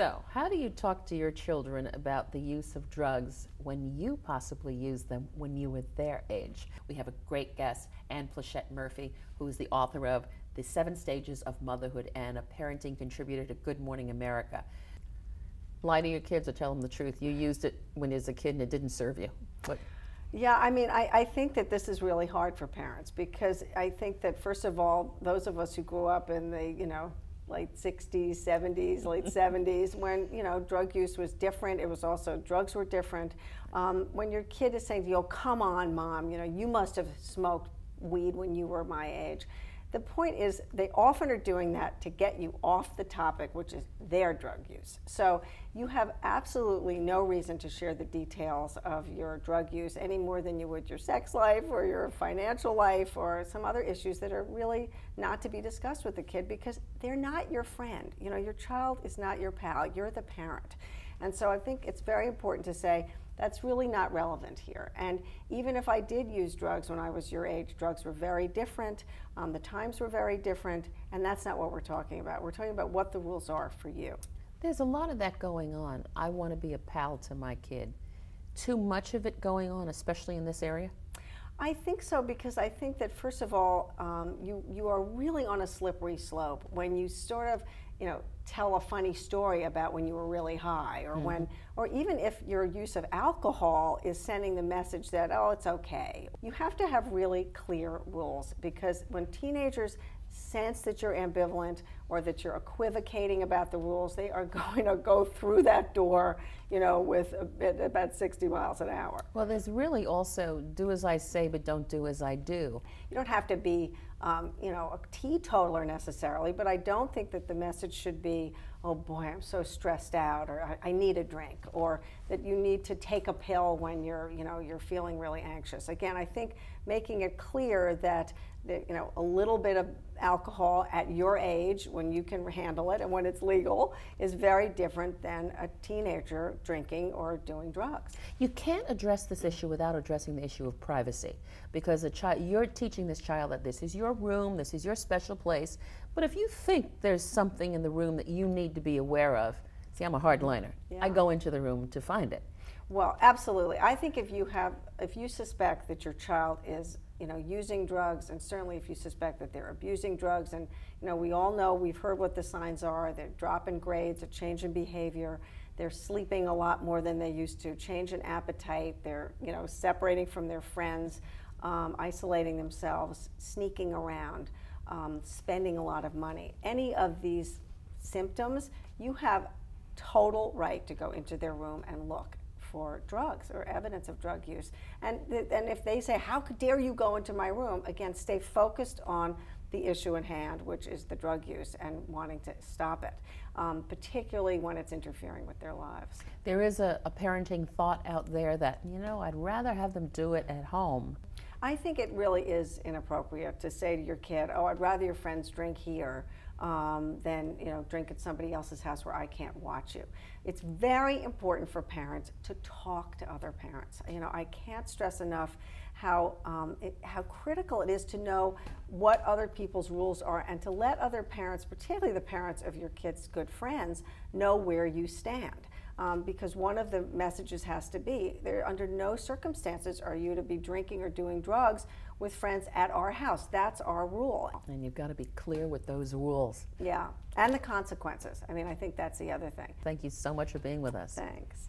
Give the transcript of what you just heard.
So, how do you talk to your children about the use of drugs when you possibly used them when you were their age? We have a great guest, Ann Pleshette Murphy, who is the author of The 7 Stages of Motherhood and a parenting contributor to Good Morning America. Lie to your kids or tell them the truth. You used it when you was a kid and it didn't serve you. What? Yeah, I mean, I think that this is really hard for parents because I think that, first of all, those of us who grew up in the, late 60s, 70s, late 70s, when, drug use was different. It was also, drugs were different. When your kid is saying to you, "Oh, come on, Mom, you must have smoked weed when you were my age." The point is, they often are doing that to get you off the topic, which is their drug use. So you have absolutely no reason to share the details of your drug use any more than you would your sex life or your financial life or some other issues that are really not to be discussed with the kid because they're not your friend. Your child is not your pal. You're the parent. And so I think it's very important to say, that's really not relevant here. And even if I did use drugs when I was your age, drugs were very different, the times were very different, and that's not what we're talking about. We're talking about what the rules are for you. There's a lot of that going on. I want to be a pal to my kid. Too much of it going on, especially in this area? I think so, because I think that, first of all, you are really on a slippery slope when you sort of, tell a funny story about when you were really high, or or even if your use of alcohol is sending the message that, oh, it's okay. You have to have really clear rules, because when teenagers sense that you're ambivalent or that you're equivocating about the rules, they are going to go through that door, with about 60 miles an hour. Well, there's really also do as I say, but don't do as I do. You don't have to be, a teetotaler necessarily, but I don't think that the message should be, oh boy, I'm so stressed out, or I need a drink, or that you need to take a pill when you're feeling really anxious. Again, I think making it clear that a little bit of alcohol at your age, when you can handle it and when it's legal, is very different than a teenager drinking or doing drugs. You can't address this issue without addressing the issue of privacy, because you're teaching this child that this is your room, this is your special place, but if you think there's something in the room that you need to be aware of, see, I'm a hardliner. Yeah. I go into the room to find it. Well, absolutely. I think if you suspect that your child is using drugs, and certainly if you suspect that they're abusing drugs, and we all know, we've heard what the signs are. They're dropping grades, a change in behavior, they're sleeping a lot more than they used to, change in appetite, they're separating from their friends, isolating themselves, sneaking around, spending a lot of money. Any of these symptoms, you have total right to go into their room and look for drugs or evidence of drug use. And if they say, how dare you go into my room, again, stay focused on the issue at hand, which is the drug use, and wanting to stop it, particularly when it's interfering with their lives. There is a parenting thought out there that, I'd rather have them do it at home. I think it really is inappropriate to say to your kid, oh, I'd rather your friends drink here than drink at somebody else's house where I can't watch you. It's very important for parents to talk to other parents. I can't stress enough how critical it is to know what other people's rules are, and to let other parents, particularly the parents of your kids' good friends, know where you stand. Because one of the messages has to be, under no circumstances are you to be drinking or doing drugs with friends at our house. That's our rule. And you've got to be clear with those rules. Yeah, and the consequences. I think that's the other thing. Thank you so much for being with us. Thanks.